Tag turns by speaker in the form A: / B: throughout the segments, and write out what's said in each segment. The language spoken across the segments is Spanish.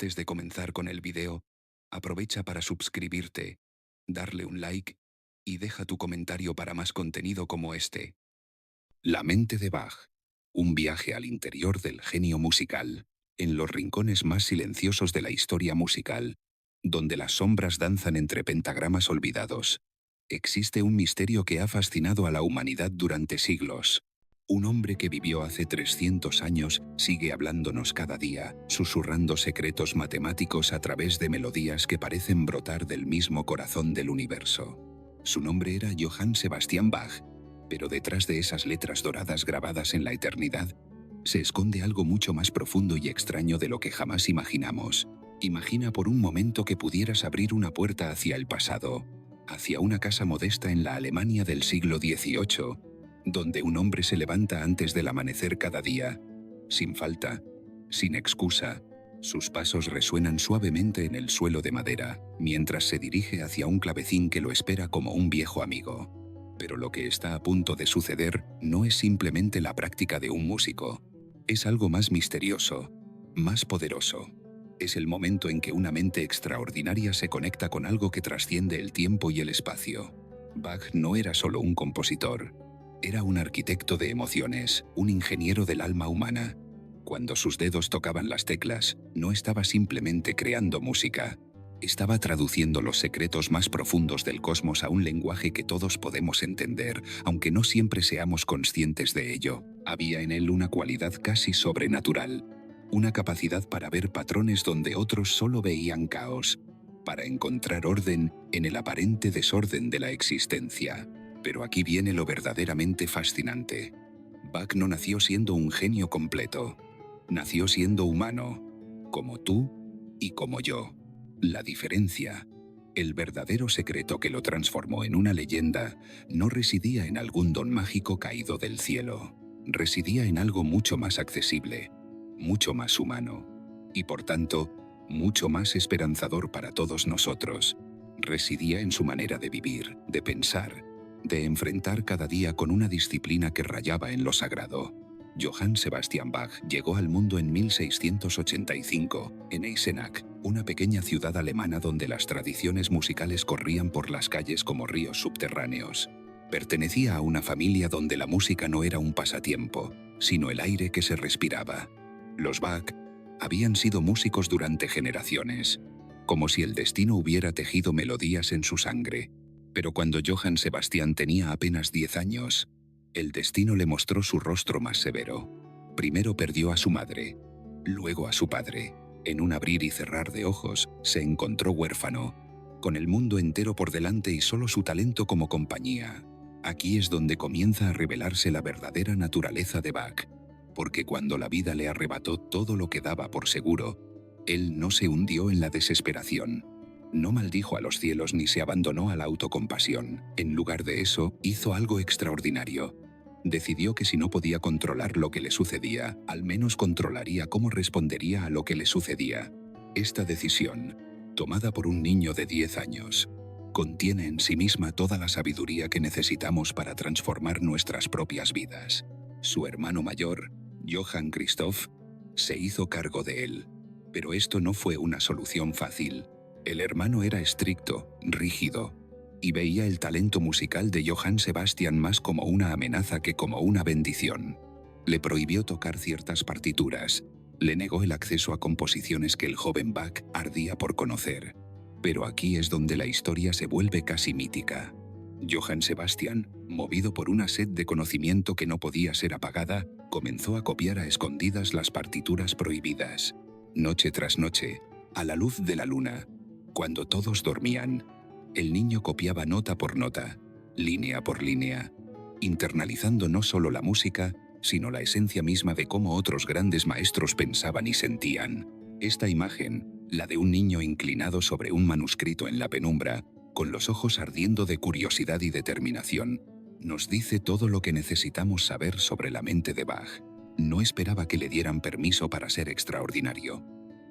A: Antes de comenzar con el video, aprovecha para suscribirte, darle un like y deja tu comentario para más contenido como este. La mente de Bach. Un viaje al interior del genio musical, en los rincones más silenciosos de la historia musical, donde las sombras danzan entre pentagramas olvidados. Existe un misterio que ha fascinado a la humanidad durante siglos. Un hombre que vivió hace 300 años sigue hablándonos cada día, susurrando secretos matemáticos a través de melodías que parecen brotar del mismo corazón del universo. Su nombre era Johann Sebastian Bach, pero detrás de esas letras doradas grabadas en la eternidad, se esconde algo mucho más profundo y extraño de lo que jamás imaginamos. Imagina por un momento que pudieras abrir una puerta hacia el pasado, hacia una casa modesta en la Alemania del siglo XVIII, donde un hombre se levanta antes del amanecer cada día, sin falta, sin excusa. Sus pasos resuenan suavemente en el suelo de madera, mientras se dirige hacia un clavecín que lo espera como un viejo amigo. Pero lo que está a punto de suceder no es simplemente la práctica de un músico. Es algo más misterioso, más poderoso. Es el momento en que una mente extraordinaria se conecta con algo que trasciende el tiempo y el espacio. Bach no era solo un compositor. Era un arquitecto de emociones, un ingeniero del alma humana. Cuando sus dedos tocaban las teclas, no estaba simplemente creando música. Estaba traduciendo los secretos más profundos del cosmos a un lenguaje que todos podemos entender, aunque no siempre seamos conscientes de ello. Había en él una cualidad casi sobrenatural, una capacidad para ver patrones donde otros solo veían caos, para encontrar orden en el aparente desorden de la existencia. Pero aquí viene lo verdaderamente fascinante. Bach no nació siendo un genio completo. Nació siendo humano, como tú y como yo. La diferencia, el verdadero secreto que lo transformó en una leyenda, no residía en algún don mágico caído del cielo. Residía en algo mucho más accesible, mucho más humano, y por tanto, mucho más esperanzador para todos nosotros. Residía en su manera de vivir, de pensar, de enfrentar cada día con una disciplina que rayaba en lo sagrado. Johann Sebastian Bach llegó al mundo en 1685, en Eisenach, una pequeña ciudad alemana donde las tradiciones musicales corrían por las calles como ríos subterráneos. Pertenecía a una familia donde la música no era un pasatiempo, sino el aire que se respiraba. Los Bach habían sido músicos durante generaciones, como si el destino hubiera tejido melodías en su sangre. Pero cuando Johann Sebastian tenía apenas 10 años, el destino le mostró su rostro más severo. Primero perdió a su madre, luego a su padre. En un abrir y cerrar de ojos, se encontró huérfano, con el mundo entero por delante y solo su talento como compañía. Aquí es donde comienza a revelarse la verdadera naturaleza de Bach, porque cuando la vida le arrebató todo lo que daba por seguro, él no se hundió en la desesperación. No maldijo a los cielos ni se abandonó a la autocompasión. En lugar de eso, hizo algo extraordinario. Decidió que si no podía controlar lo que le sucedía, al menos controlaría cómo respondería a lo que le sucedía. Esta decisión, tomada por un niño de 10 años, contiene en sí misma toda la sabiduría que necesitamos para transformar nuestras propias vidas. Su hermano mayor, Johann Christoph, se hizo cargo de él. Pero esto no fue una solución fácil. El hermano era estricto, rígido, y veía el talento musical de Johann Sebastian más como una amenaza que como una bendición. Le prohibió tocar ciertas partituras, le negó el acceso a composiciones que el joven Bach ardía por conocer. Pero aquí es donde la historia se vuelve casi mítica. Johann Sebastian, movido por una sed de conocimiento que no podía ser apagada, comenzó a copiar a escondidas las partituras prohibidas. Noche tras noche, a la luz de la luna, cuando todos dormían, el niño copiaba nota por nota, línea por línea, internalizando no solo la música, sino la esencia misma de cómo otros grandes maestros pensaban y sentían. Esta imagen, la de un niño inclinado sobre un manuscrito en la penumbra, con los ojos ardiendo de curiosidad y determinación, nos dice todo lo que necesitamos saber sobre la mente de Bach. No esperaba que le dieran permiso para ser extraordinario.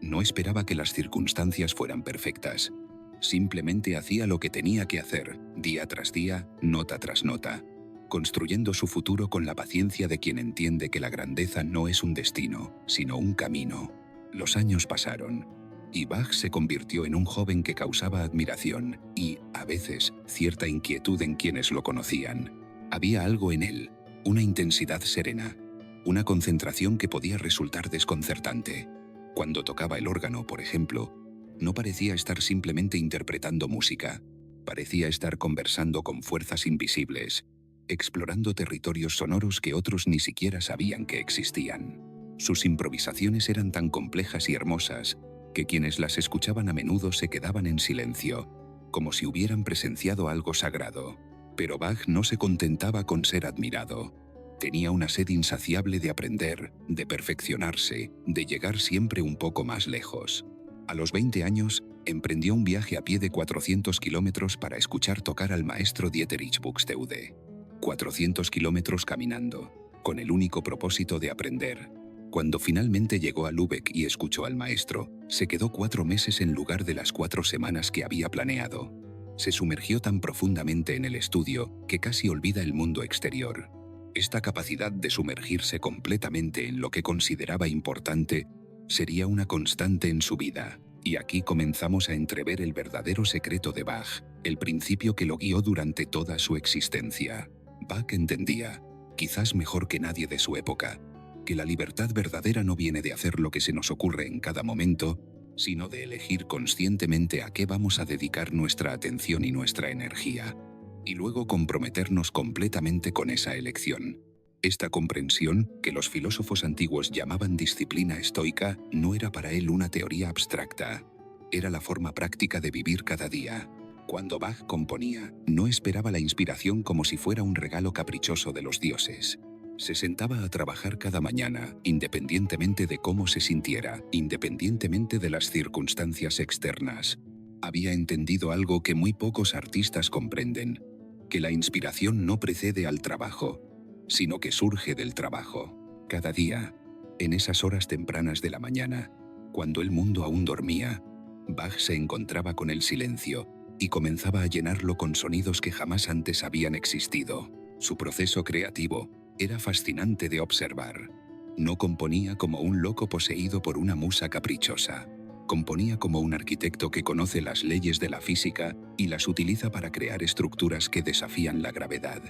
A: No esperaba que las circunstancias fueran perfectas. Simplemente hacía lo que tenía que hacer, día tras día, nota tras nota, construyendo su futuro con la paciencia de quien entiende que la grandeza no es un destino, sino un camino. Los años pasaron. y Bach se convirtió en un joven que causaba admiración y, a veces, cierta inquietud en quienes lo conocían. Había algo en él, una intensidad serena, una concentración que podía resultar desconcertante. Cuando tocaba el órgano, por ejemplo, no parecía estar simplemente interpretando música, parecía estar conversando con fuerzas invisibles, explorando territorios sonoros que otros ni siquiera sabían que existían. Sus improvisaciones eran tan complejas y hermosas que quienes las escuchaban a menudo se quedaban en silencio, como si hubieran presenciado algo sagrado. Pero Bach no se contentaba con ser admirado. Tenía una sed insaciable de aprender, de perfeccionarse, de llegar siempre un poco más lejos. A los 20 años, emprendió un viaje a pie de 400 kilómetros para escuchar tocar al maestro Dieterich Buxtehude. 400 kilómetros caminando, con el único propósito de aprender. Cuando finalmente llegó a Lübeck y escuchó al maestro, se quedó 4 meses en lugar de las 4 semanas que había planeado. Se sumergió tan profundamente en el estudio que casi olvida el mundo exterior. Esta capacidad de sumergirse completamente en lo que consideraba importante sería una constante en su vida. Y aquí comenzamos a entrever el verdadero secreto de Bach, el principio que lo guió durante toda su existencia. Bach entendía, quizás mejor que nadie de su época, que la libertad verdadera no viene de hacer lo que se nos ocurre en cada momento, sino de elegir conscientemente a qué vamos a dedicar nuestra atención y nuestra energía, y luego comprometernos completamente con esa elección. Esta comprensión, que los filósofos antiguos llamaban disciplina estoica, no era para él una teoría abstracta. Era la forma práctica de vivir cada día. Cuando Bach componía, no esperaba la inspiración como si fuera un regalo caprichoso de los dioses. Se sentaba a trabajar cada mañana, independientemente de cómo se sintiera, independientemente de las circunstancias externas. Había entendido algo que muy pocos artistas comprenden, que la inspiración no precede al trabajo, sino que surge del trabajo. Cada día, en esas horas tempranas de la mañana, cuando el mundo aún dormía, Bach se encontraba con el silencio y comenzaba a llenarlo con sonidos que jamás antes habían existido. Su proceso creativo era fascinante de observar. No componía como un loco poseído por una musa caprichosa. Componía como un arquitecto que conoce las leyes de la física y las utiliza para crear estructuras que desafían la gravedad.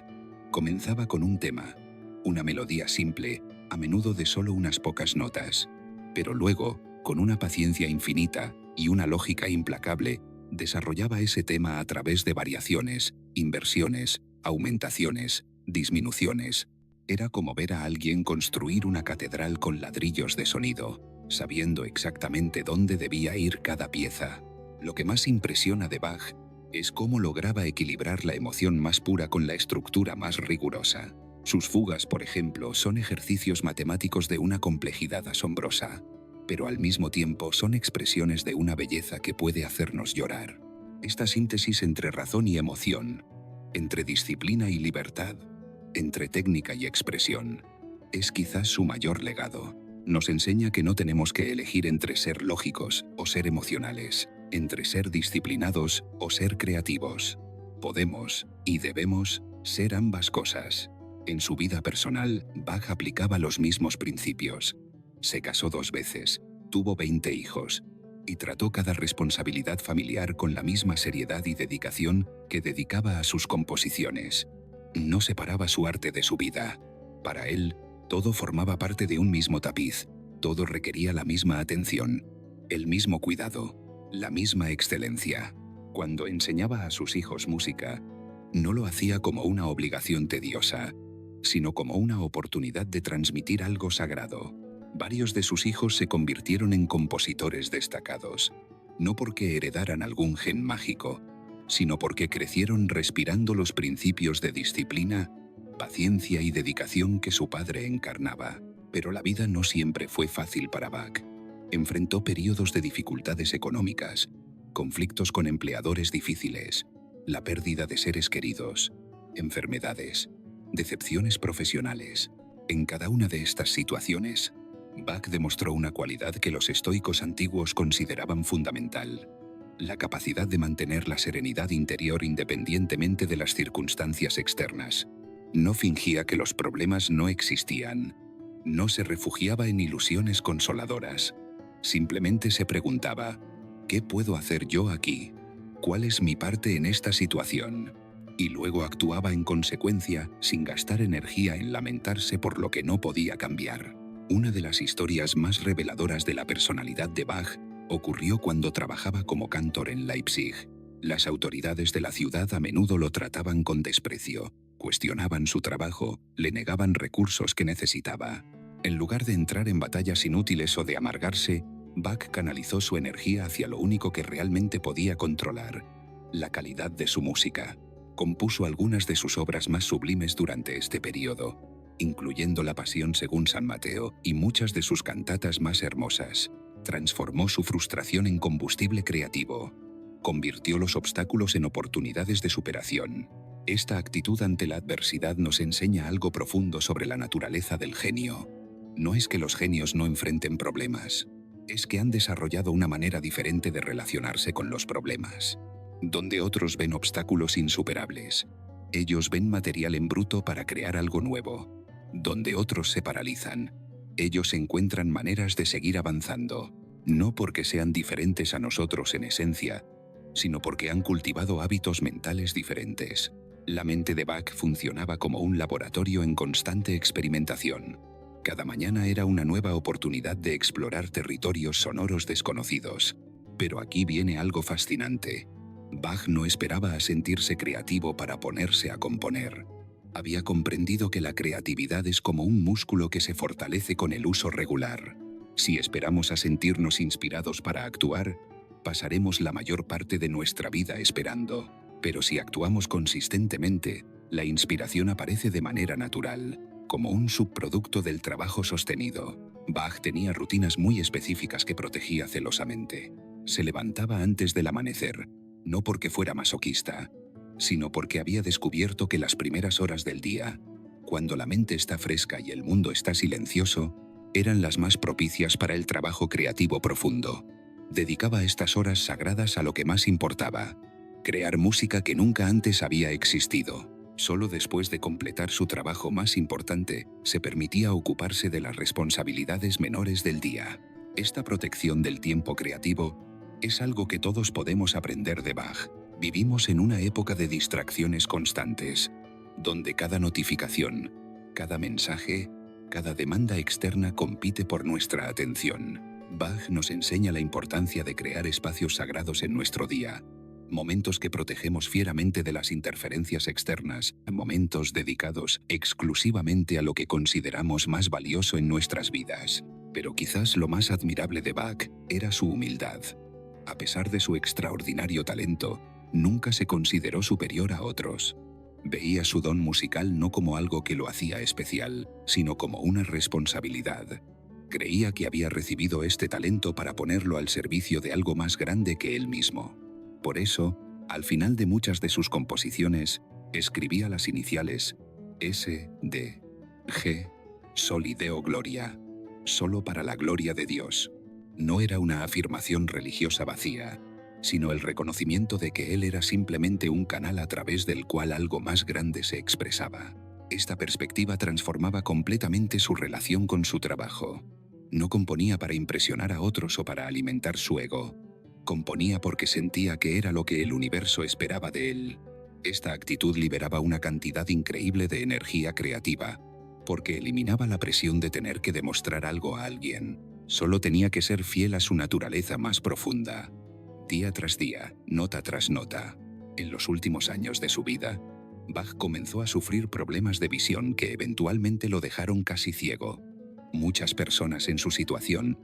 A: Comenzaba con un tema, una melodía simple, a menudo de solo unas pocas notas. Pero luego, con una paciencia infinita y una lógica implacable, desarrollaba ese tema a través de variaciones, inversiones, aumentaciones, disminuciones. Era como ver a alguien construir una catedral con ladrillos de sonido, sabiendo exactamente dónde debía ir cada pieza. Lo que más impresiona de Bach es cómo lograba equilibrar la emoción más pura con la estructura más rigurosa. Sus fugas, por ejemplo, son ejercicios matemáticos de una complejidad asombrosa, pero al mismo tiempo son expresiones de una belleza que puede hacernos llorar. Esta síntesis entre razón y emoción, entre disciplina y libertad, entre técnica y expresión, es quizás su mayor legado. Nos enseña que no tenemos que elegir entre ser lógicos o ser emocionales, entre ser disciplinados o ser creativos. Podemos, y debemos, ser ambas cosas. En su vida personal, Bach aplicaba los mismos principios. Se casó 2 veces, tuvo 20 hijos, y trató cada responsabilidad familiar con la misma seriedad y dedicación que dedicaba a sus composiciones. No separaba su arte de su vida. Para él, todo formaba parte de un mismo tapiz, todo requería la misma atención, el mismo cuidado, la misma excelencia. Cuando enseñaba a sus hijos música, no lo hacía como una obligación tediosa, sino como una oportunidad de transmitir algo sagrado. Varios de sus hijos se convirtieron en compositores destacados, no porque heredaran algún gen mágico, sino porque crecieron respirando los principios de disciplina, paciencia y dedicación que su padre encarnaba. Pero la vida no siempre fue fácil para Bach. Enfrentó periodos de dificultades económicas, conflictos con empleadores difíciles, la pérdida de seres queridos, enfermedades, decepciones profesionales. En cada una de estas situaciones, Bach demostró una cualidad que los estoicos antiguos consideraban fundamental: la capacidad de mantener la serenidad interior independientemente de las circunstancias externas. No fingía que los problemas no existían. No se refugiaba en ilusiones consoladoras. Simplemente se preguntaba, ¿Qué puedo hacer yo aquí? ¿Cuál es mi parte en esta situación? Y luego actuaba en consecuencia, sin gastar energía en lamentarse por lo que no podía cambiar. Una de las historias más reveladoras de la personalidad de Bach ocurrió cuando trabajaba como cantor en Leipzig. Las autoridades de la ciudad a menudo lo trataban con desprecio, cuestionaban su trabajo, le negaban recursos que necesitaba. En lugar de entrar en batallas inútiles o de amargarse, Bach canalizó su energía hacia lo único que realmente podía controlar: la calidad de su música. Compuso algunas de sus obras más sublimes durante este periodo, incluyendo La Pasión según San Mateo y muchas de sus cantatas más hermosas. Transformó su frustración en combustible creativo. Convirtió los obstáculos en oportunidades de superación. Esta actitud ante la adversidad nos enseña algo profundo sobre la naturaleza del genio. No es que los genios no enfrenten problemas, es que han desarrollado una manera diferente de relacionarse con los problemas. Donde otros ven obstáculos insuperables, ellos ven material en bruto para crear algo nuevo. Donde otros se paralizan, ellos encuentran maneras de seguir avanzando, no porque sean diferentes a nosotros en esencia, sino porque han cultivado hábitos mentales diferentes. La mente de Bach funcionaba como un laboratorio en constante experimentación. Cada mañana era una nueva oportunidad de explorar territorios sonoros desconocidos. Pero aquí viene algo fascinante. Bach no esperaba a sentirse creativo para ponerse a componer. Había comprendido que la creatividad es como un músculo que se fortalece con el uso regular. Si esperamos a sentirnos inspirados para actuar, pasaremos la mayor parte de nuestra vida esperando. Pero si actuamos consistentemente, la inspiración aparece de manera natural, como un subproducto del trabajo sostenido. Bach tenía rutinas muy específicas que protegía celosamente. Se levantaba antes del amanecer, no porque fuera masoquista, sino porque había descubierto que las primeras horas del día, cuando la mente está fresca y el mundo está silencioso, eran las más propicias para el trabajo creativo profundo. Dedicaba estas horas sagradas a lo que más importaba: crear música que nunca antes había existido. Solo después de completar su trabajo más importante, se permitía ocuparse de las responsabilidades menores del día. Esta protección del tiempo creativo es algo que todos podemos aprender de Bach. Vivimos en una época de distracciones constantes, donde cada notificación, cada mensaje, cada demanda externa compite por nuestra atención. Bach nos enseña la importancia de crear espacios sagrados en nuestro día, momentos que protegemos fieramente de las interferencias externas, momentos dedicados exclusivamente a lo que consideramos más valioso en nuestras vidas. Pero quizás lo más admirable de Bach era su humildad. A pesar de su extraordinario talento, nunca se consideró superior a otros. Veía su don musical no como algo que lo hacía especial, sino como una responsabilidad. Creía que había recibido este talento para ponerlo al servicio de algo más grande que él mismo. Por eso, al final de muchas de sus composiciones, escribía las iniciales S, D, G, Soli Deo Gloria, solo para la gloria de Dios. No era una afirmación religiosa vacía, sino el reconocimiento de que él era simplemente un canal a través del cual algo más grande se expresaba. Esta perspectiva transformaba completamente su relación con su trabajo. No componía para impresionar a otros o para alimentar su ego. Componía porque sentía que era lo que el universo esperaba de él. Esta actitud liberaba una cantidad increíble de energía creativa, porque eliminaba la presión de tener que demostrar algo a alguien. Solo tenía que ser fiel a su naturaleza más profunda. Día tras día, nota tras nota. En los últimos años de su vida, Bach comenzó a sufrir problemas de visión que eventualmente lo dejaron casi ciego. Muchas personas en su situación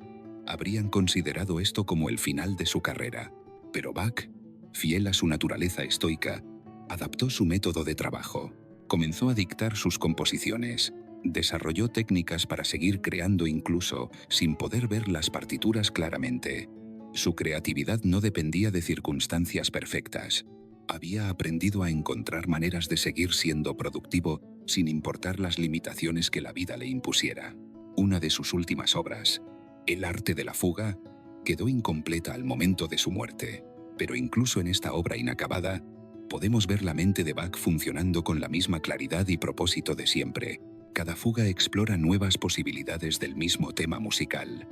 A: habrían considerado esto como el final de su carrera, pero Bach, fiel a su naturaleza estoica, adaptó su método de trabajo, comenzó a dictar sus composiciones, desarrolló técnicas para seguir creando incluso sin poder ver las partituras claramente. Su creatividad no dependía de circunstancias perfectas. Había aprendido a encontrar maneras de seguir siendo productivo sin importar las limitaciones que la vida le impusiera. Una de sus últimas obras, El arte de la fuga, quedó incompleta al momento de su muerte, pero incluso en esta obra inacabada, podemos ver la mente de Bach funcionando con la misma claridad y propósito de siempre. Cada fuga explora nuevas posibilidades del mismo tema musical,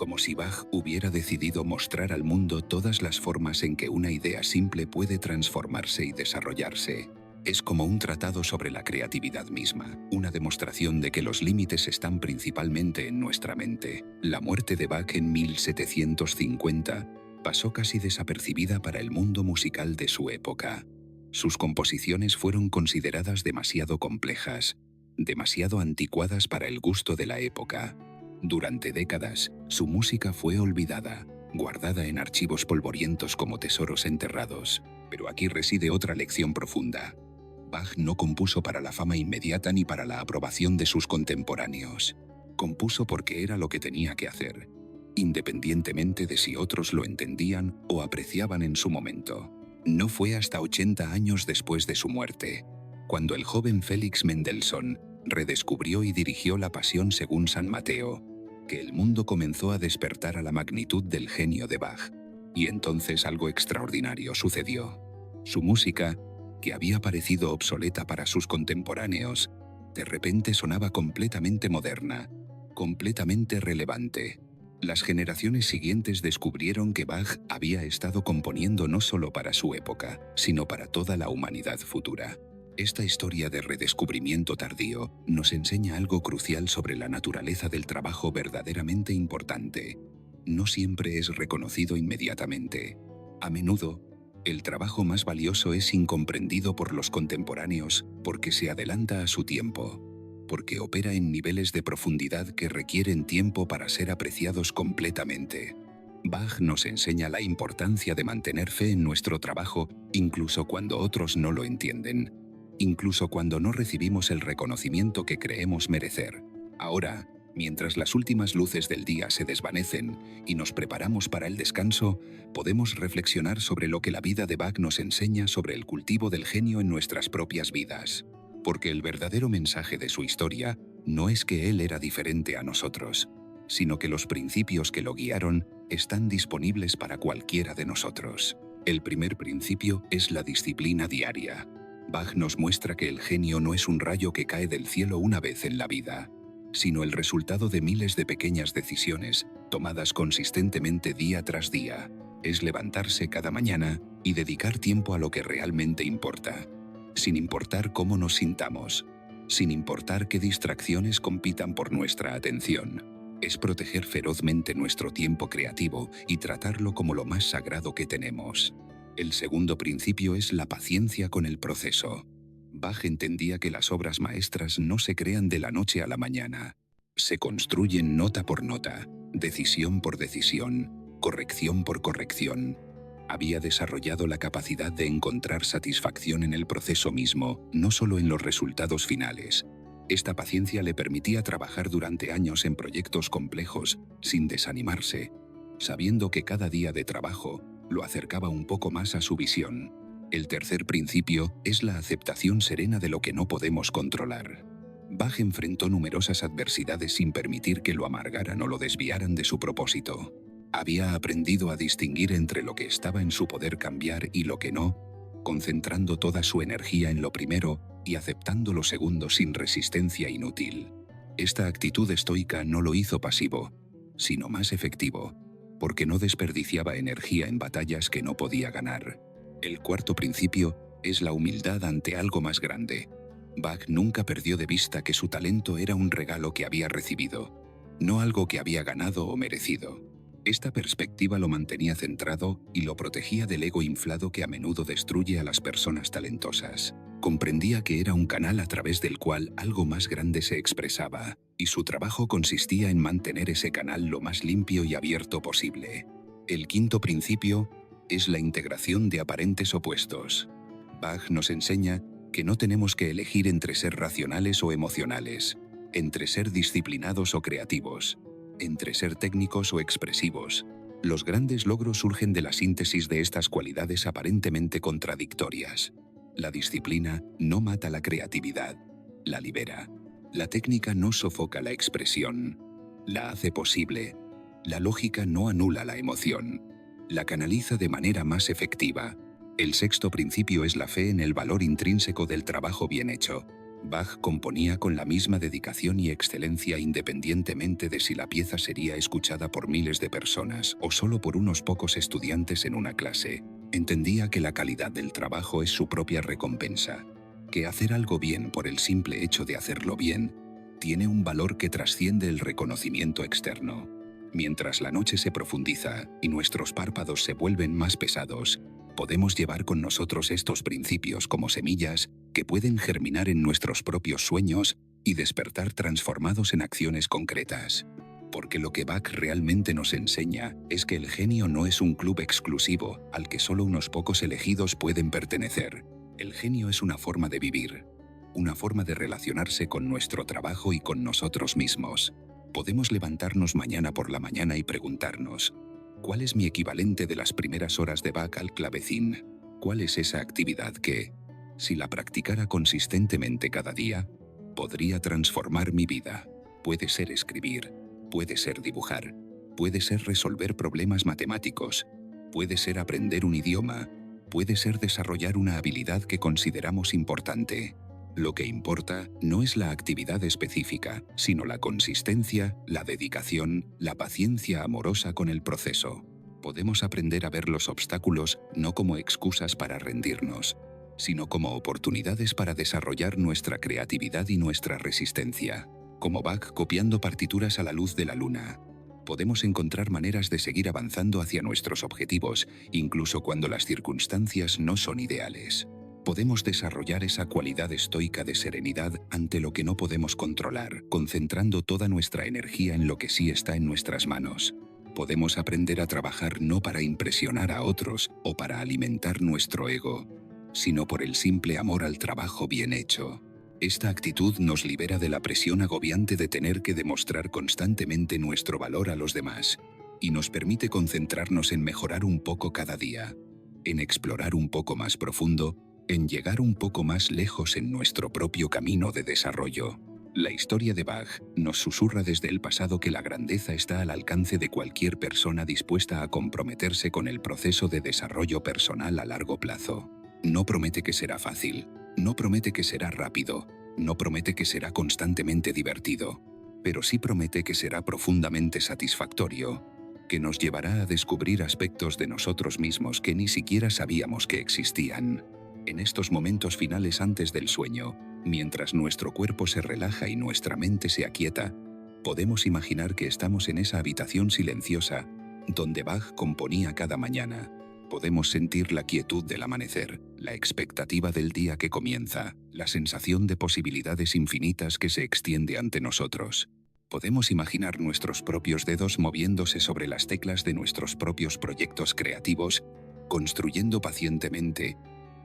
A: como si Bach hubiera decidido mostrar al mundo todas las formas en que una idea simple puede transformarse y desarrollarse. Es como un tratado sobre la creatividad misma, una demostración de que los límites están principalmente en nuestra mente. La muerte de Bach en 1750 pasó casi desapercibida para el mundo musical de su época. Sus composiciones fueron consideradas demasiado complejas, demasiado anticuadas para el gusto de la época. Durante décadas, su música fue olvidada, guardada en archivos polvorientos como tesoros enterrados. Pero aquí reside otra lección profunda. Bach no compuso para la fama inmediata ni para la aprobación de sus contemporáneos. Compuso porque era lo que tenía que hacer, independientemente de si otros lo entendían o apreciaban en su momento. No fue hasta 80 años después de su muerte, cuando el joven Félix Mendelssohn redescubrió y dirigió la Pasión según San Mateo, que el mundo comenzó a despertar a la magnitud del genio de Bach. Y entonces algo extraordinario sucedió. Su música, que había parecido obsoleta para sus contemporáneos, de repente sonaba completamente moderna, completamente relevante. Las generaciones siguientes descubrieron que Bach había estado componiendo no solo para su época, sino para toda la humanidad futura. Esta historia de redescubrimiento tardío nos enseña algo crucial sobre la naturaleza del trabajo verdaderamente importante. No siempre es reconocido inmediatamente. A menudo, el trabajo más valioso es incomprendido por los contemporáneos porque se adelanta a su tiempo, porque opera en niveles de profundidad que requieren tiempo para ser apreciados completamente. Bach nos enseña la importancia de mantener fe en nuestro trabajo incluso cuando otros no lo entienden, incluso cuando no recibimos el reconocimiento que creemos merecer. Ahora, mientras las últimas luces del día se desvanecen y nos preparamos para el descanso, podemos reflexionar sobre lo que la vida de Bach nos enseña sobre el cultivo del genio en nuestras propias vidas. Porque el verdadero mensaje de su historia no es que él era diferente a nosotros, sino que los principios que lo guiaron están disponibles para cualquiera de nosotros. El primer principio es la disciplina diaria. Bach nos muestra que el genio no es un rayo que cae del cielo una vez en la vida, sino el resultado de miles de pequeñas decisiones tomadas consistentemente día tras día. Es levantarse cada mañana y dedicar tiempo a lo que realmente importa, sin importar cómo nos sintamos, sin importar qué distracciones compitan por nuestra atención. Es proteger ferozmente nuestro tiempo creativo y tratarlo como lo más sagrado que tenemos. El segundo principio es la paciencia con el proceso. Bach entendía que las obras maestras no se crean de la noche a la mañana. Se construyen nota por nota, decisión por decisión, corrección por corrección. Había desarrollado la capacidad de encontrar satisfacción en el proceso mismo, no solo en los resultados finales. Esta paciencia le permitía trabajar durante años en proyectos complejos, sin desanimarse, sabiendo que cada día de trabajo lo acercaba un poco más a su visión. El tercer principio es la aceptación serena de lo que no podemos controlar. Bach enfrentó numerosas adversidades sin permitir que lo amargaran o lo desviaran de su propósito. Había aprendido a distinguir entre lo que estaba en su poder cambiar y lo que no, concentrando toda su energía en lo primero y aceptando lo segundo sin resistencia inútil. Esta actitud estoica no lo hizo pasivo, sino más efectivo, porque no desperdiciaba energía en batallas que no podía ganar. El cuarto principio es la humildad ante algo más grande. Bach nunca perdió de vista que su talento era un regalo que había recibido, no algo que había ganado o merecido. Esta perspectiva lo mantenía centrado y lo protegía del ego inflado que a menudo destruye a las personas talentosas. Comprendía que era un canal a través del cual algo más grande se expresaba, y su trabajo consistía en mantener ese canal lo más limpio y abierto posible. El quinto principio es la integración de aparentes opuestos. Bach nos enseña que no tenemos que elegir entre ser racionales o emocionales, entre ser disciplinados o creativos, entre ser técnicos o expresivos. Los grandes logros surgen de la síntesis de estas cualidades aparentemente contradictorias. La disciplina no mata la creatividad, la libera. La técnica no sofoca la expresión, la hace posible. La lógica no anula la emoción, la canaliza de manera más efectiva. El sexto principio es la fe en el valor intrínseco del trabajo bien hecho. Bach componía con la misma dedicación y excelencia independientemente de si la pieza sería escuchada por miles de personas o solo por unos pocos estudiantes en una clase. Entendía que la calidad del trabajo es su propia recompensa, que hacer algo bien por el simple hecho de hacerlo bien tiene un valor que trasciende el reconocimiento externo. Mientras la noche se profundiza y nuestros párpados se vuelven más pesados, podemos llevar con nosotros estos principios como semillas que pueden germinar en nuestros propios sueños y despertar transformados en acciones concretas. Porque lo que Bach realmente nos enseña es que el genio no es un club exclusivo al que solo unos pocos elegidos pueden pertenecer. El genio es una forma de vivir, una forma de relacionarse con nuestro trabajo y con nosotros mismos. Podemos levantarnos mañana por la mañana y preguntarnos: ¿cuál es mi equivalente de las primeras horas de Bach al clavecín? ¿Cuál es esa actividad que, si la practicara consistentemente cada día, podría transformar mi vida? Puede ser escribir, puede ser dibujar, puede ser resolver problemas matemáticos, puede ser aprender un idioma, puede ser desarrollar una habilidad que consideramos importante. Lo que importa no es la actividad específica, sino la consistencia, la dedicación, la paciencia amorosa con el proceso. Podemos aprender a ver los obstáculos no como excusas para rendirnos, sino como oportunidades para desarrollar nuestra creatividad y nuestra resistencia. Como Bach copiando partituras a la luz de la luna. Podemos encontrar maneras de seguir avanzando hacia nuestros objetivos, incluso cuando las circunstancias no son ideales. Podemos desarrollar esa cualidad estoica de serenidad ante lo que no podemos controlar, concentrando toda nuestra energía en lo que sí está en nuestras manos. Podemos aprender a trabajar no para impresionar a otros o para alimentar nuestro ego, sino por el simple amor al trabajo bien hecho. Esta actitud nos libera de la presión agobiante de tener que demostrar constantemente nuestro valor a los demás y nos permite concentrarnos en mejorar un poco cada día, en explorar un poco más profundo, en llegar un poco más lejos en nuestro propio camino de desarrollo. La historia de Bach nos susurra desde el pasado que la grandeza está al alcance de cualquier persona dispuesta a comprometerse con el proceso de desarrollo personal a largo plazo. No promete que será fácil, no promete que será rápido, no promete que será constantemente divertido, pero sí promete que será profundamente satisfactorio, que nos llevará a descubrir aspectos de nosotros mismos que ni siquiera sabíamos que existían. En estos momentos finales antes del sueño, mientras nuestro cuerpo se relaja y nuestra mente se aquieta, podemos imaginar que estamos en esa habitación silenciosa donde Bach componía cada mañana. Podemos sentir la quietud del amanecer, la expectativa del día que comienza, la sensación de posibilidades infinitas que se extiende ante nosotros. Podemos imaginar nuestros propios dedos moviéndose sobre las teclas de nuestros propios proyectos creativos, construyendo pacientemente,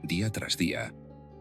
A: día tras día,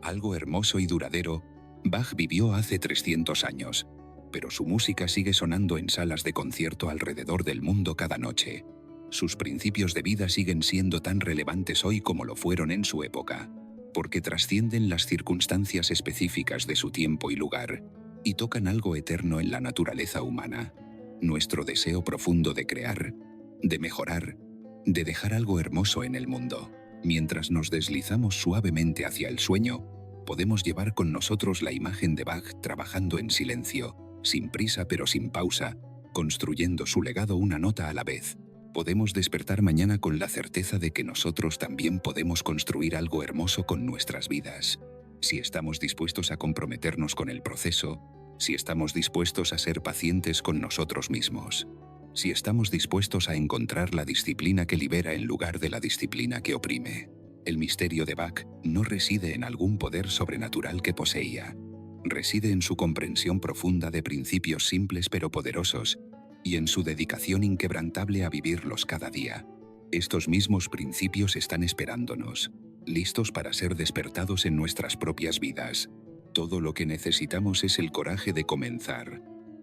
A: algo hermoso y duradero. Bach vivió hace 300 años, pero su música sigue sonando en salas de concierto alrededor del mundo cada noche. Sus principios de vida siguen siendo tan relevantes hoy como lo fueron en su época, porque trascienden las circunstancias específicas de su tiempo y lugar, y tocan algo eterno en la naturaleza humana. Nuestro deseo profundo de crear, de mejorar, de dejar algo hermoso en el mundo. Mientras nos deslizamos suavemente hacia el sueño, podemos llevar con nosotros la imagen de Bach trabajando en silencio, sin prisa pero sin pausa, construyendo su legado una nota a la vez. Podemos despertar mañana con la certeza de que nosotros también podemos construir algo hermoso con nuestras vidas. Si estamos dispuestos a comprometernos con el proceso, si estamos dispuestos a ser pacientes con nosotros mismos, si estamos dispuestos a encontrar la disciplina que libera en lugar de la disciplina que oprime. El misterio de Bach no reside en algún poder sobrenatural que poseía. Reside en su comprensión profunda de principios simples pero poderosos y en su dedicación inquebrantable a vivirlos cada día. Estos mismos principios están esperándonos, listos para ser despertados en nuestras propias vidas. Todo lo que necesitamos es el coraje de comenzar,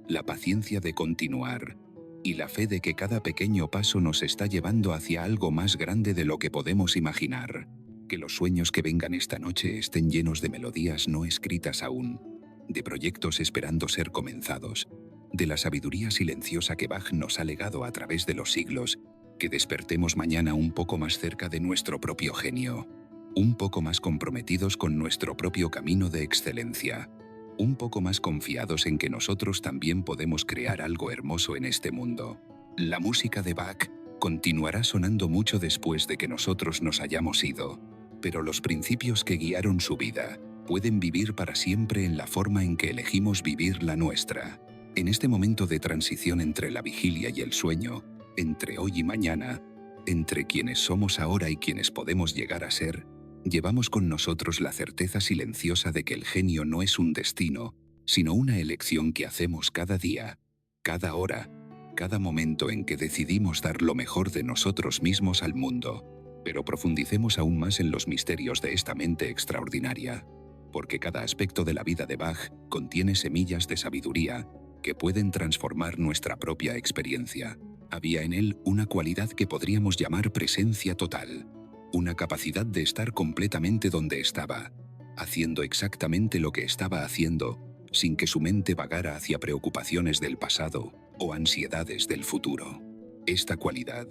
A: la paciencia de continuar, y la fe de que cada pequeño paso nos está llevando hacia algo más grande de lo que podemos imaginar. Que los sueños que vengan esta noche estén llenos de melodías no escritas aún, de proyectos esperando ser comenzados, de la sabiduría silenciosa que Bach nos ha legado a través de los siglos. Que despertemos mañana un poco más cerca de nuestro propio genio, un poco más comprometidos con nuestro propio camino de excelencia, un poco más confiados en que nosotros también podemos crear algo hermoso en este mundo. La música de Bach continuará sonando mucho después de que nosotros nos hayamos ido, pero los principios que guiaron su vida pueden vivir para siempre en la forma en que elegimos vivir la nuestra. En este momento de transición entre la vigilia y el sueño, entre hoy y mañana, entre quienes somos ahora y quienes podemos llegar a ser, llevamos con nosotros la certeza silenciosa de que el genio no es un destino, sino una elección que hacemos cada día, cada hora, cada momento en que decidimos dar lo mejor de nosotros mismos al mundo. Pero profundicemos aún más en los misterios de esta mente extraordinaria, porque cada aspecto de la vida de Bach contiene semillas de sabiduría que pueden transformar nuestra propia experiencia. Había en él una cualidad que podríamos llamar presencia total, una capacidad de estar completamente donde estaba, haciendo exactamente lo que estaba haciendo, sin que su mente vagara hacia preocupaciones del pasado o ansiedades del futuro. Esta cualidad,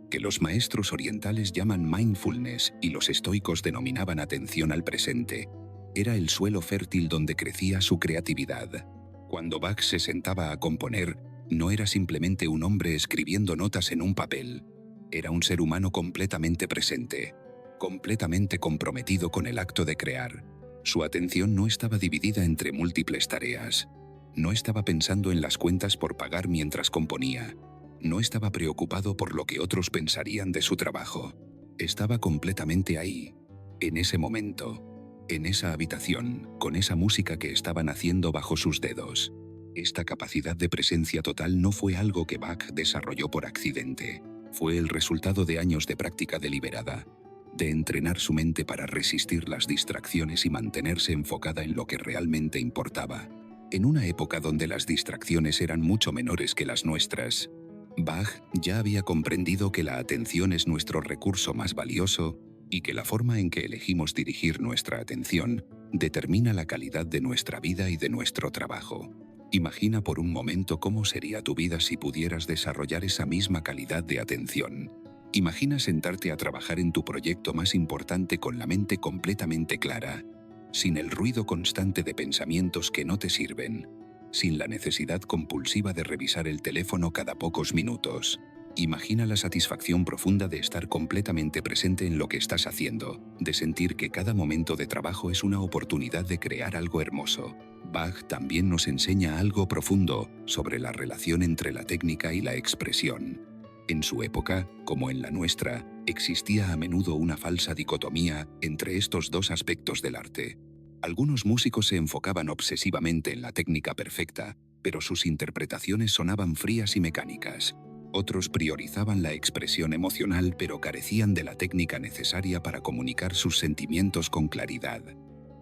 A: que los maestros orientales llaman mindfulness y los estoicos denominaban atención al presente, era el suelo fértil donde crecía su creatividad. Cuando Bach se sentaba a componer, no era simplemente un hombre escribiendo notas en un papel, era un ser humano completamente presente, completamente comprometido con el acto de crear. Su atención no estaba dividida entre múltiples tareas. No estaba pensando en las cuentas por pagar mientras componía. No estaba preocupado por lo que otros pensarían de su trabajo. Estaba completamente ahí, en ese momento, en esa habitación, con esa música que estaba naciendo bajo sus dedos. Esta capacidad de presencia total no fue algo que Bach desarrolló por accidente. Fue el resultado de años de práctica deliberada, de entrenar su mente para resistir las distracciones y mantenerse enfocada en lo que realmente importaba. En una época donde las distracciones eran mucho menores que las nuestras, Bach ya había comprendido que la atención es nuestro recurso más valioso y que la forma en que elegimos dirigir nuestra atención determina la calidad de nuestra vida y de nuestro trabajo. Imagina por un momento cómo sería tu vida si pudieras desarrollar esa misma calidad de atención. Imagina sentarte a trabajar en tu proyecto más importante con la mente completamente clara, sin el ruido constante de pensamientos que no te sirven, sin la necesidad compulsiva de revisar el teléfono cada pocos minutos. Imagina la satisfacción profunda de estar completamente presente en lo que estás haciendo, de sentir que cada momento de trabajo es una oportunidad de crear algo hermoso. Bach también nos enseña algo profundo sobre la relación entre la técnica y la expresión. En su época, como en la nuestra, existía a menudo una falsa dicotomía entre estos dos aspectos del arte. Algunos músicos se enfocaban obsesivamente en la técnica perfecta, pero sus interpretaciones sonaban frías y mecánicas. Otros priorizaban la expresión emocional, pero carecían de la técnica necesaria para comunicar sus sentimientos con claridad.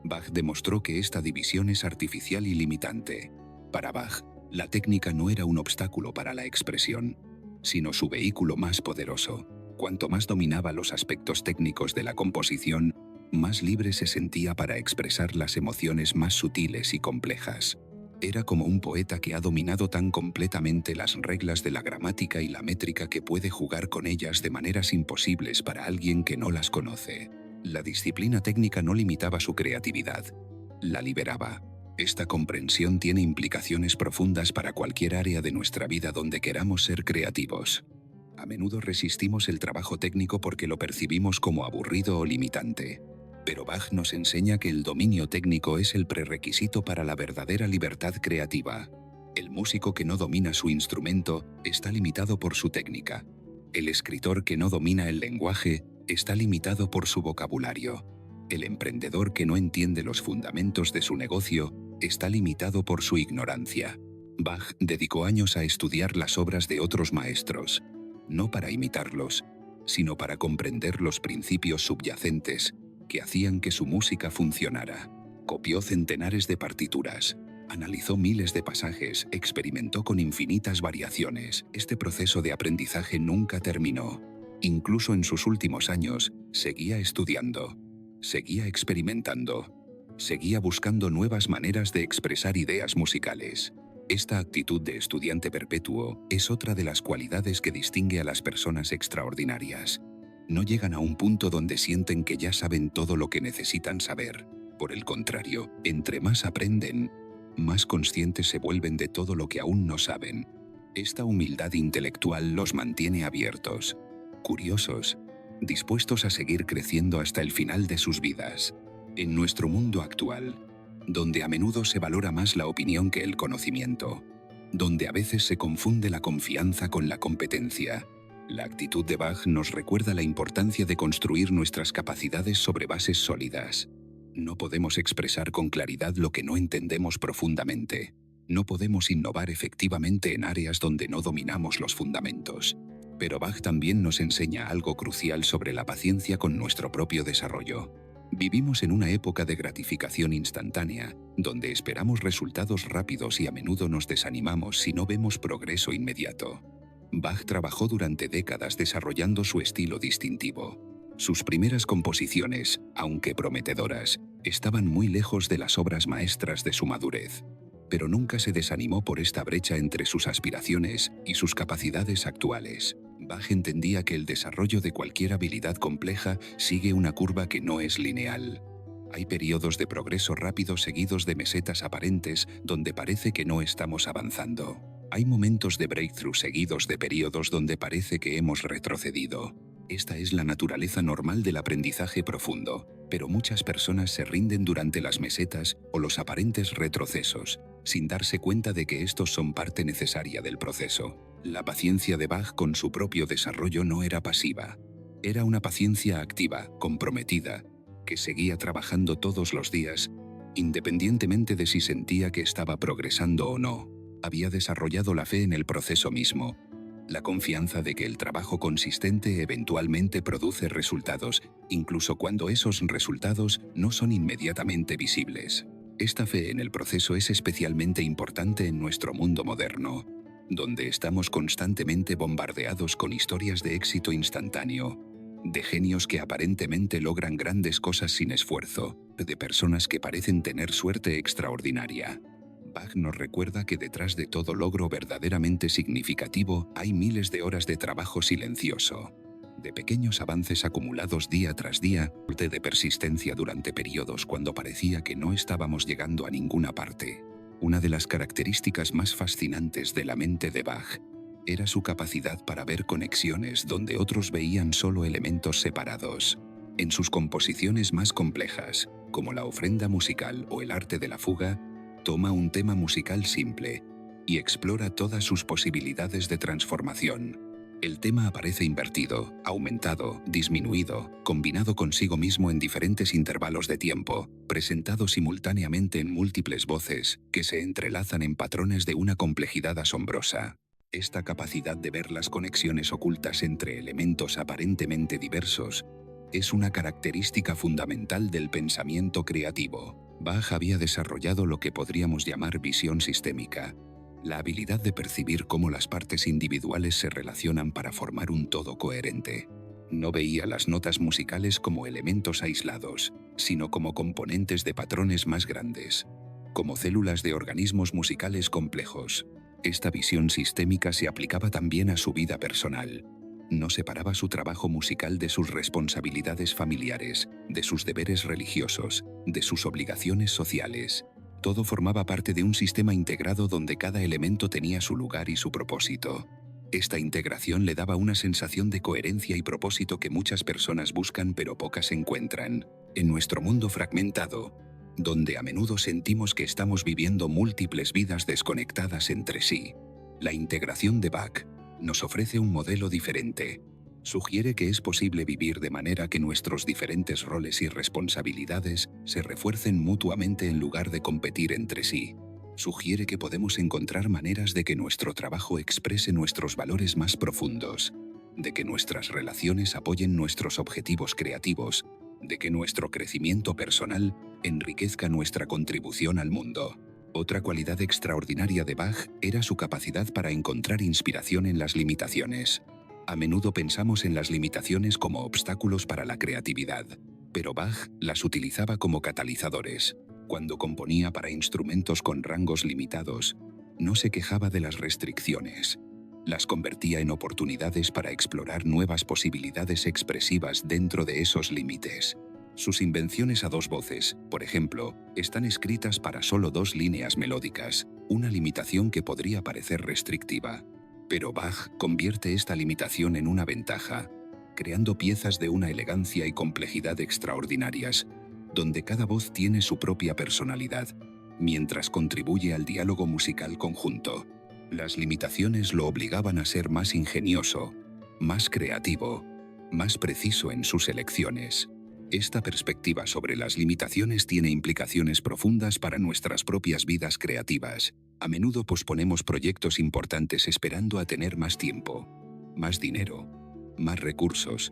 A: Bach demostró que esta división es artificial y limitante. Para Bach, la técnica no era un obstáculo para la expresión, sino su vehículo más poderoso. Cuanto más dominaba los aspectos técnicos de la composición, más libre se sentía para expresar las emociones más sutiles y complejas. Era como un poeta que ha dominado tan completamente las reglas de la gramática y la métrica que puede jugar con ellas de maneras imposibles para alguien que no las conoce. La disciplina técnica no limitaba su creatividad, la liberaba. Esta comprensión tiene implicaciones profundas para cualquier área de nuestra vida donde queramos ser creativos. A menudo resistimos el trabajo técnico porque lo percibimos como aburrido o limitante. Pero Bach nos enseña que el dominio técnico es el prerequisito para la verdadera libertad creativa. El músico que no domina su instrumento está limitado por su técnica. El escritor que no domina el lenguaje está limitado por su vocabulario. El emprendedor que no entiende los fundamentos de su negocio está limitado por su ignorancia. Bach dedicó años a estudiar las obras de otros maestros, no para imitarlos, sino para comprender los principios subyacentes que hacían que su música funcionara. Copió centenares de partituras, analizó miles de pasajes, experimentó con infinitas variaciones. Este proceso de aprendizaje nunca terminó. Incluso en sus últimos años, seguía estudiando, seguía experimentando, seguía buscando nuevas maneras de expresar ideas musicales. Esta actitud de estudiante perpetuo es otra de las cualidades que distingue a las personas extraordinarias. No llegan a un punto donde sienten que ya saben todo lo que necesitan saber. Por el contrario, entre más aprenden, más conscientes se vuelven de todo lo que aún no saben. Esta humildad intelectual los mantiene abiertos, curiosos, dispuestos a seguir creciendo hasta el final de sus vidas. En nuestro mundo actual, donde a menudo se valora más la opinión que el conocimiento, donde a veces se confunde la confianza con la competencia, la actitud de Bach nos recuerda la importancia de construir nuestras capacidades sobre bases sólidas. No podemos expresar con claridad lo que no entendemos profundamente. No podemos innovar efectivamente en áreas donde no dominamos los fundamentos. Pero Bach también nos enseña algo crucial sobre la paciencia con nuestro propio desarrollo. Vivimos en una época de gratificación instantánea, donde esperamos resultados rápidos y a menudo nos desanimamos si no vemos progreso inmediato. Bach trabajó durante décadas desarrollando su estilo distintivo. Sus primeras composiciones, aunque prometedoras, estaban muy lejos de las obras maestras de su madurez. Pero nunca se desanimó por esta brecha entre sus aspiraciones y sus capacidades actuales. Bach entendía que el desarrollo de cualquier habilidad compleja sigue una curva que no es lineal. Hay periodos de progreso rápido seguidos de mesetas aparentes donde parece que no estamos avanzando. Hay momentos de breakthrough seguidos de periodos donde parece que hemos retrocedido. Esta es la naturaleza normal del aprendizaje profundo, pero muchas personas se rinden durante las mesetas o los aparentes retrocesos, sin darse cuenta de que estos son parte necesaria del proceso. La paciencia de Bach con su propio desarrollo no era pasiva. Era una paciencia activa, comprometida, que seguía trabajando todos los días, independientemente de si sentía que estaba progresando o no. Había desarrollado la fe en el proceso mismo, la confianza de que el trabajo consistente eventualmente produce resultados, incluso cuando esos resultados no son inmediatamente visibles. Esta fe en el proceso es especialmente importante en nuestro mundo moderno, donde estamos constantemente bombardeados con historias de éxito instantáneo, de genios que aparentemente logran grandes cosas sin esfuerzo, de personas que parecen tener suerte extraordinaria. Bach nos recuerda que detrás de todo logro verdaderamente significativo hay miles de horas de trabajo silencioso, de pequeños avances acumulados día tras día, de persistencia durante periodos cuando parecía que no estábamos llegando a ninguna parte. Una de las características más fascinantes de la mente de Bach era su capacidad para ver conexiones donde otros veían solo elementos separados. En sus composiciones más complejas, como la ofrenda musical o el arte de la fuga, toma un tema musical simple y explora todas sus posibilidades de transformación. El tema aparece invertido, aumentado, disminuido, combinado consigo mismo en diferentes intervalos de tiempo, presentado simultáneamente en múltiples voces, que se entrelazan en patrones de una complejidad asombrosa. Esta capacidad de ver las conexiones ocultas entre elementos aparentemente diversos es una característica fundamental del pensamiento creativo. Bach había desarrollado lo que podríamos llamar visión sistémica, la habilidad de percibir cómo las partes individuales se relacionan para formar un todo coherente. No veía las notas musicales como elementos aislados, sino como componentes de patrones más grandes, como células de organismos musicales complejos. Esta visión sistémica se aplicaba también a su vida personal. No separaba su trabajo musical de sus responsabilidades familiares, de sus deberes religiosos, de sus obligaciones sociales. Todo formaba parte de un sistema integrado donde cada elemento tenía su lugar y su propósito. Esta integración le daba una sensación de coherencia y propósito que muchas personas buscan pero pocas encuentran. En nuestro mundo fragmentado, donde a menudo sentimos que estamos viviendo múltiples vidas desconectadas entre sí, la integración de Bach nos ofrece un modelo diferente. Sugiere que es posible vivir de manera que nuestros diferentes roles y responsabilidades se refuercen mutuamente en lugar de competir entre sí. Sugiere que podemos encontrar maneras de que nuestro trabajo exprese nuestros valores más profundos, de que nuestras relaciones apoyen nuestros objetivos creativos, de que nuestro crecimiento personal enriquezca nuestra contribución al mundo. Otra cualidad extraordinaria de Bach era su capacidad para encontrar inspiración en las limitaciones. A menudo pensamos en las limitaciones como obstáculos para la creatividad, pero Bach las utilizaba como catalizadores. Cuando componía para instrumentos con rangos limitados, no se quejaba de las restricciones. Las convertía en oportunidades para explorar nuevas posibilidades expresivas dentro de esos límites. Sus invenciones a dos voces, por ejemplo, están escritas para solo dos líneas melódicas, una limitación que podría parecer restrictiva. Pero Bach convierte esta limitación en una ventaja, creando piezas de una elegancia y complejidad extraordinarias, donde cada voz tiene su propia personalidad, mientras contribuye al diálogo musical conjunto. Las limitaciones lo obligaban a ser más ingenioso, más creativo, más preciso en sus elecciones. Esta perspectiva sobre las limitaciones tiene implicaciones profundas para nuestras propias vidas creativas. A menudo posponemos proyectos importantes esperando a tener más tiempo, más dinero, más recursos,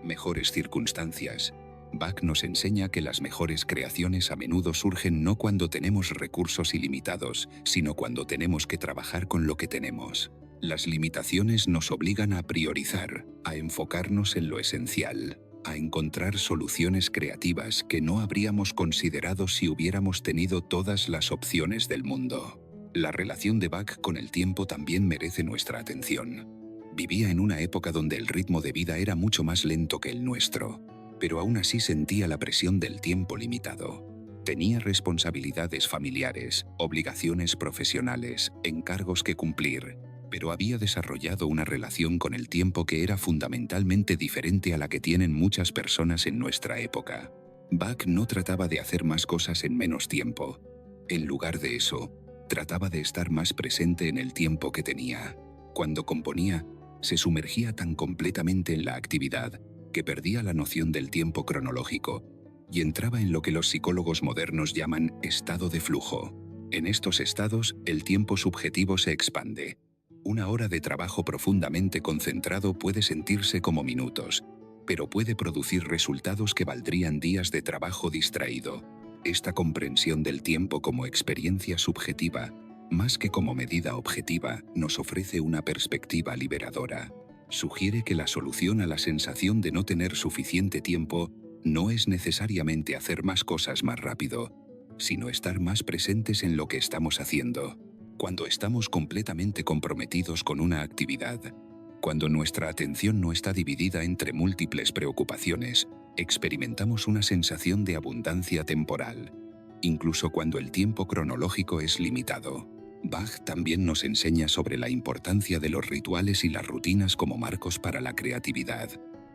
A: mejores circunstancias. Bach nos enseña que las mejores creaciones a menudo surgen no cuando tenemos recursos ilimitados, sino cuando tenemos que trabajar con lo que tenemos. Las limitaciones nos obligan a priorizar, a enfocarnos en lo esencial, a encontrar soluciones creativas que no habríamos considerado si hubiéramos tenido todas las opciones del mundo. La relación de Bach con el tiempo también merece nuestra atención. Vivía en una época donde el ritmo de vida era mucho más lento que el nuestro, pero aún así sentía la presión del tiempo limitado. Tenía responsabilidades familiares, obligaciones profesionales, encargos que cumplir, pero había desarrollado una relación con el tiempo que era fundamentalmente diferente a la que tienen muchas personas en nuestra época. Bach no trataba de hacer más cosas en menos tiempo. En lugar de eso, trataba de estar más presente en el tiempo que tenía. Cuando componía, se sumergía tan completamente en la actividad que perdía la noción del tiempo cronológico y entraba en lo que los psicólogos modernos llaman estado de flujo. En estos estados, el tiempo subjetivo se expande. Una hora de trabajo profundamente concentrado puede sentirse como minutos, pero puede producir resultados que valdrían días de trabajo distraído. Esta comprensión del tiempo como experiencia subjetiva, más que como medida objetiva, nos ofrece una perspectiva liberadora. Sugiere que la solución a la sensación de no tener suficiente tiempo no es necesariamente hacer más cosas más rápido, sino estar más presentes en lo que estamos haciendo. Cuando estamos completamente comprometidos con una actividad, cuando nuestra atención no está dividida entre múltiples preocupaciones, experimentamos una sensación de abundancia temporal, incluso cuando el tiempo cronológico es limitado. Bach también nos enseña sobre la importancia de los rituales y las rutinas como marcos para la creatividad.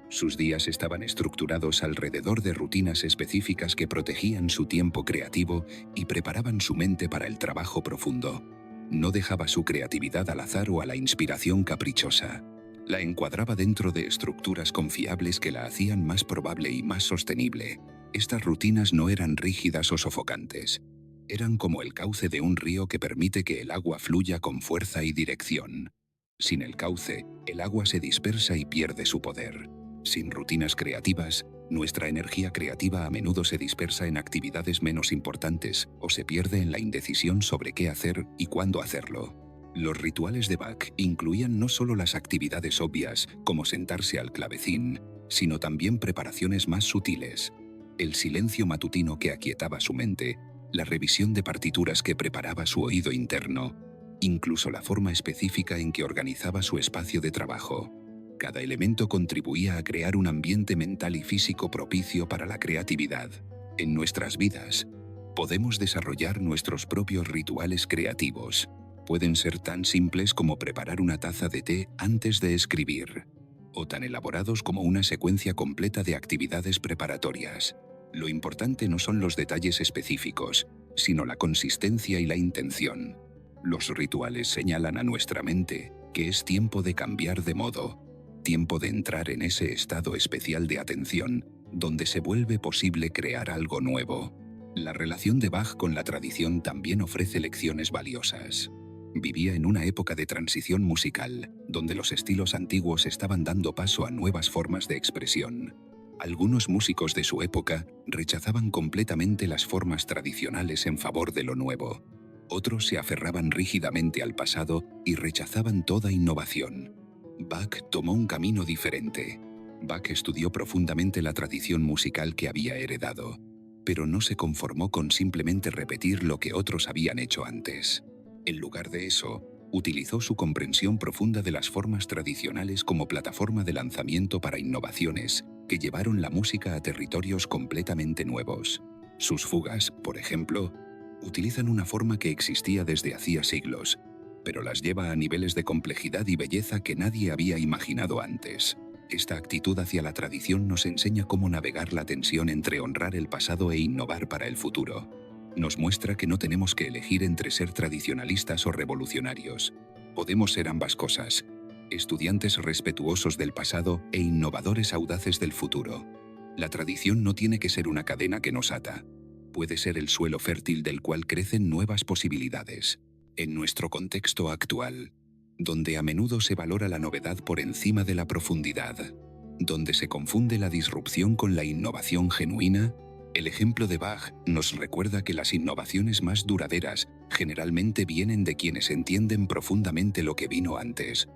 A: Sus días estaban estructurados alrededor de rutinas específicas que protegían su tiempo creativo y preparaban su mente para el trabajo profundo. No dejaba su creatividad al azar o a la inspiración caprichosa. La encuadraba dentro de estructuras confiables que la hacían más probable y más sostenible. Estas rutinas no eran rígidas o sofocantes. Eran como el cauce de un río que permite que el agua fluya con fuerza y dirección. Sin el cauce, el agua se dispersa y pierde su poder. Sin rutinas creativas, nuestra energía creativa a menudo se dispersa en actividades menos importantes o se pierde en la indecisión sobre qué hacer y cuándo hacerlo. Los rituales de Bach incluían no solo las actividades obvias, como sentarse al clavecín, sino también preparaciones más sutiles. El silencio matutino que aquietaba su mente, la revisión de partituras que preparaba su oído interno, incluso la forma específica en que organizaba su espacio de trabajo. Cada elemento contribuía a crear un ambiente mental y físico propicio para la creatividad. En nuestras vidas, podemos desarrollar nuestros propios rituales creativos. Pueden ser tan simples como preparar una taza de té antes de escribir, o tan elaborados como una secuencia completa de actividades preparatorias. Lo importante no son los detalles específicos, sino la consistencia y la intención. Los rituales señalan a nuestra mente que es tiempo de cambiar de modo, tiempo de entrar en ese estado especial de atención, donde se vuelve posible crear algo nuevo. La relación de Bach con la tradición también ofrece lecciones valiosas. Vivía en una época de transición musical, donde los estilos antiguos estaban dando paso a nuevas formas de expresión. Algunos músicos de su época rechazaban completamente las formas tradicionales en favor de lo nuevo. Otros se aferraban rígidamente al pasado y rechazaban toda innovación. Bach tomó un camino diferente. Bach estudió profundamente la tradición musical que había heredado, pero no se conformó con simplemente repetir lo que otros habían hecho antes. En lugar de eso, utilizó su comprensión profunda de las formas tradicionales como plataforma de lanzamiento para innovaciones que llevaron la música a territorios completamente nuevos. Sus fugas, por ejemplo, utilizan una forma que existía desde hacía siglos, pero las lleva a niveles de complejidad y belleza que nadie había imaginado antes. Esta actitud hacia la tradición nos enseña cómo navegar la tensión entre honrar el pasado e innovar para el futuro. Nos muestra que no tenemos que elegir entre ser tradicionalistas o revolucionarios. Podemos ser ambas cosas, estudiantes respetuosos del pasado e innovadores audaces del futuro. La tradición no tiene que ser una cadena que nos ata. Puede ser el suelo fértil del cual crecen nuevas posibilidades. En nuestro contexto actual, donde a menudo se valora la novedad por encima de la profundidad, donde se confunde la disrupción con la innovación genuina, el ejemplo de Bach nos recuerda que las innovaciones más duraderas generalmente vienen de quienes entienden profundamente lo que vino antes.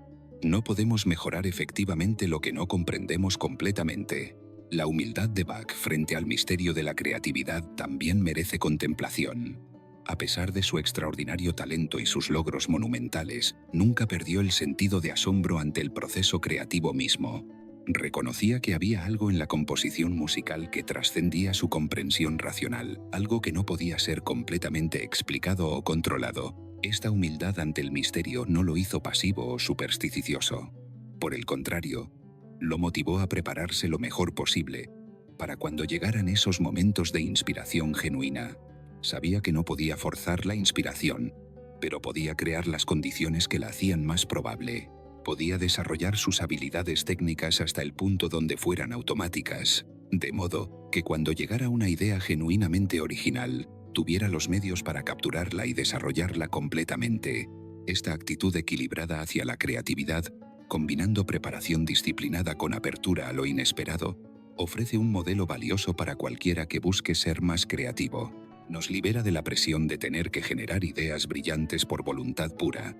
A: No podemos mejorar efectivamente lo que no comprendemos completamente. La humildad de Bach frente al misterio de la creatividad también merece contemplación. A pesar de su extraordinario talento y sus logros monumentales, nunca perdió el sentido de asombro ante el proceso creativo mismo. Reconocía que había algo en la composición musical que trascendía su comprensión racional, algo que no podía ser completamente explicado o controlado. Esta humildad ante el misterio no lo hizo pasivo o supersticioso. Por el contrario, lo motivó a prepararse lo mejor posible para cuando llegaran esos momentos de inspiración genuina. Sabía que no podía forzar la inspiración, pero podía crear las condiciones que la hacían más probable. Podía desarrollar sus habilidades técnicas hasta el punto donde fueran automáticas, de modo que cuando llegara una idea genuinamente original, tuviera los medios para capturarla y desarrollarla completamente. Esta actitud equilibrada hacia la creatividad, combinando preparación disciplinada con apertura a lo inesperado, ofrece un modelo valioso para cualquiera que busque ser más creativo. Nos libera de la presión de tener que generar ideas brillantes por voluntad pura,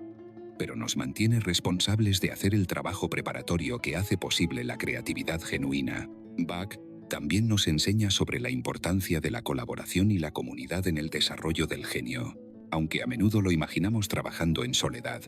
A: pero nos mantiene responsables de hacer el trabajo preparatorio que hace posible la creatividad genuina. Bach también nos enseña sobre la importancia de la colaboración y la comunidad en el desarrollo del genio. Aunque a menudo lo imaginamos trabajando en soledad,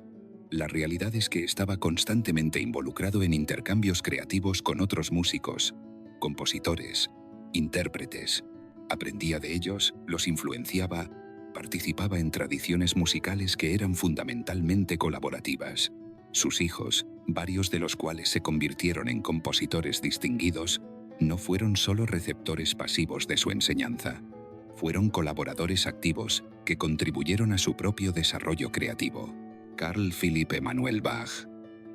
A: la realidad es que estaba constantemente involucrado en intercambios creativos con otros músicos, compositores, intérpretes. Aprendía de ellos, los influenciaba, participaba en tradiciones musicales que eran fundamentalmente colaborativas. Sus hijos, varios de los cuales se convirtieron en compositores distinguidos, no fueron solo receptores pasivos de su enseñanza. Fueron colaboradores activos que contribuyeron a su propio desarrollo creativo. Carl Philipp Emanuel Bach,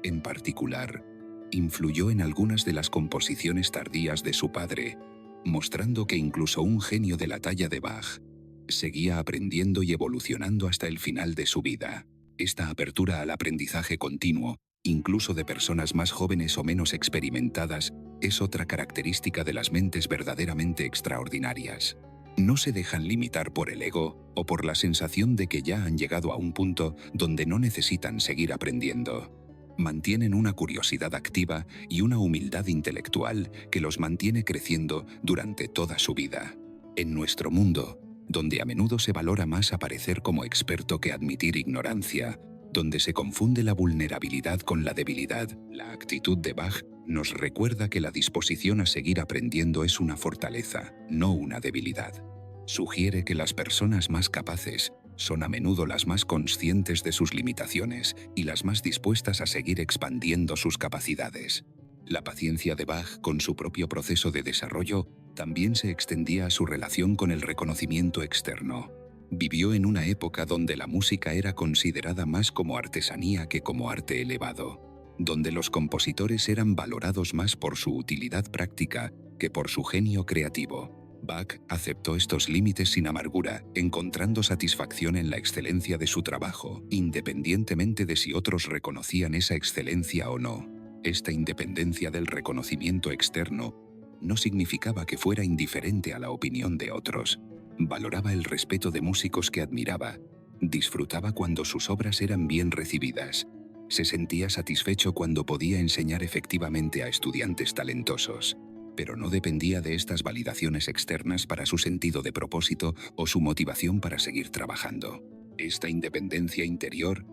A: en particular, influyó en algunas de las composiciones tardías de su padre, mostrando que incluso un genio de la talla de Bach seguía aprendiendo y evolucionando hasta el final de su vida. Esta apertura al aprendizaje continuo, incluso de personas más jóvenes o menos experimentadas, es otra característica de las mentes verdaderamente extraordinarias. No se dejan limitar por el ego o por la sensación de que ya han llegado a un punto donde no necesitan seguir aprendiendo. Mantienen una curiosidad activa y una humildad intelectual que los mantiene creciendo durante toda su vida. En nuestro mundo, donde a menudo se valora más aparecer como experto que admitir ignorancia, donde se confunde la vulnerabilidad con la debilidad, la actitud de Bach nos recuerda que la disposición a seguir aprendiendo es una fortaleza, no una debilidad. Sugiere que las personas más capaces son a menudo las más conscientes de sus limitaciones y las más dispuestas a seguir expandiendo sus capacidades. La paciencia de Bach con su propio proceso de desarrollo también se extendía a su relación con el reconocimiento externo. Vivió en una época donde la música era considerada más como artesanía que como arte elevado, donde los compositores eran valorados más por su utilidad práctica que por su genio creativo. Bach aceptó estos límites sin amargura, encontrando satisfacción en la excelencia de su trabajo, independientemente de si otros reconocían esa excelencia o no. Esta independencia del reconocimiento externo no significaba que fuera indiferente a la opinión de otros. Valoraba el respeto de músicos que admiraba, disfrutaba cuando sus obras eran bien recibidas, se sentía satisfecho cuando podía enseñar efectivamente a estudiantes talentosos, pero no dependía de estas validaciones externas para su sentido de propósito o su motivación para seguir trabajando. Esta independencia interior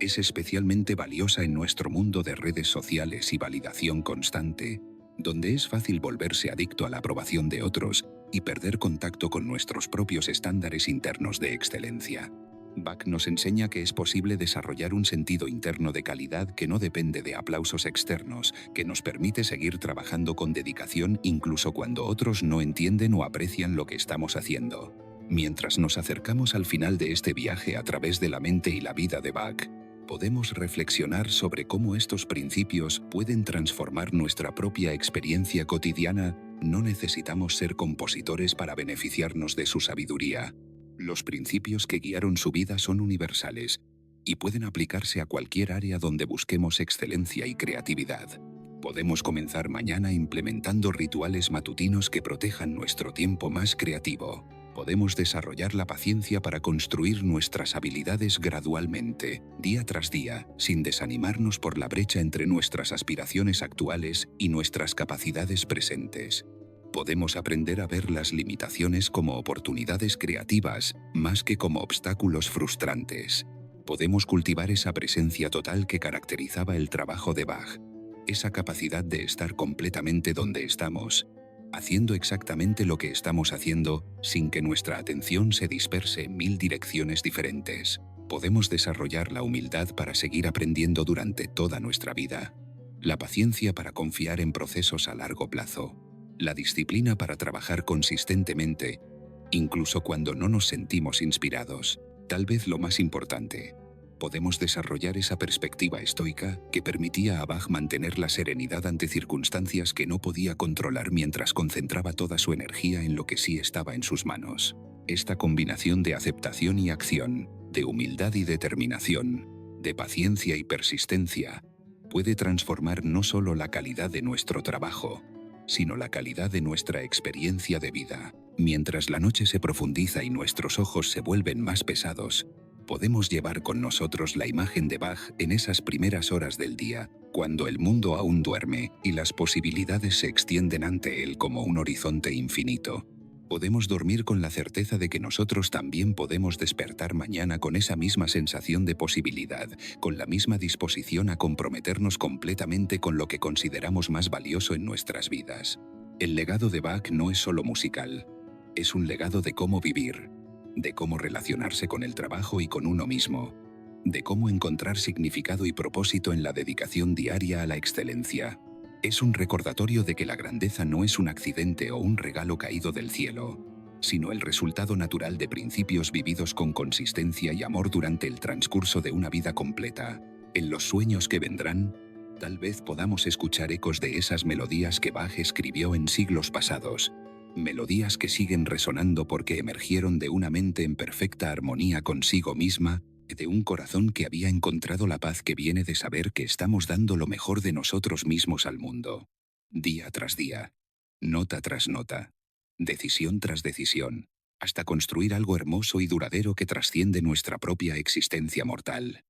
A: es especialmente valiosa en nuestro mundo de redes sociales y validación constante, donde es fácil volverse adicto a la aprobación de otros y perder contacto con nuestros propios estándares internos de excelencia. Bach nos enseña que es posible desarrollar un sentido interno de calidad que no depende de aplausos externos, que nos permite seguir trabajando con dedicación incluso cuando otros no entienden o aprecian lo que estamos haciendo. Mientras nos acercamos al final de este viaje a través de la mente y la vida de Bach, podemos reflexionar sobre cómo estos principios pueden transformar nuestra propia experiencia cotidiana. No necesitamos ser compositores para beneficiarnos de su sabiduría. Los principios que guiaron su vida son universales y pueden aplicarse a cualquier área donde busquemos excelencia y creatividad. Podemos comenzar mañana implementando rituales matutinos que protejan nuestro tiempo más creativo. Podemos desarrollar la paciencia para construir nuestras habilidades gradualmente, día tras día, sin desanimarnos por la brecha entre nuestras aspiraciones actuales y nuestras capacidades presentes. Podemos aprender a ver las limitaciones como oportunidades creativas, más que como obstáculos frustrantes. Podemos cultivar esa presencia total que caracterizaba el trabajo de Bach, esa capacidad de estar completamente donde estamos, haciendo exactamente lo que estamos haciendo sin que nuestra atención se disperse en 1000 direcciones diferentes. Podemos desarrollar la humildad para seguir aprendiendo durante toda nuestra vida, la paciencia para confiar en procesos a largo plazo, la disciplina para trabajar consistentemente, incluso cuando no nos sentimos inspirados. Tal vez lo más importante, podemos desarrollar esa perspectiva estoica que permitía a Bach mantener la serenidad ante circunstancias que no podía controlar mientras concentraba toda su energía en lo que sí estaba en sus manos. Esta combinación de aceptación y acción, de humildad y determinación, de paciencia y persistencia, puede transformar no solo la calidad de nuestro trabajo, sino la calidad de nuestra experiencia de vida. Mientras la noche se profundiza y nuestros ojos se vuelven más pesados, podemos llevar con nosotros la imagen de Bach en esas primeras horas del día, cuando el mundo aún duerme y las posibilidades se extienden ante él como un horizonte infinito. Podemos dormir con la certeza de que nosotros también podemos despertar mañana con esa misma sensación de posibilidad, con la misma disposición a comprometernos completamente con lo que consideramos más valioso en nuestras vidas. El legado de Bach no es solo musical, es un legado de cómo vivir, de cómo relacionarse con el trabajo y con uno mismo, de cómo encontrar significado y propósito en la dedicación diaria a la excelencia. Es un recordatorio de que la grandeza no es un accidente o un regalo caído del cielo, sino el resultado natural de principios vividos con consistencia y amor durante el transcurso de una vida completa. En los sueños que vendrán, tal vez podamos escuchar ecos de esas melodías que Bach escribió en siglos pasados, melodías que siguen resonando porque emergieron de una mente en perfecta armonía consigo misma, de un corazón que había encontrado la paz que viene de saber que estamos dando lo mejor de nosotros mismos al mundo. Día tras día, nota tras nota, decisión tras decisión, hasta construir algo hermoso y duradero que trasciende nuestra propia existencia mortal.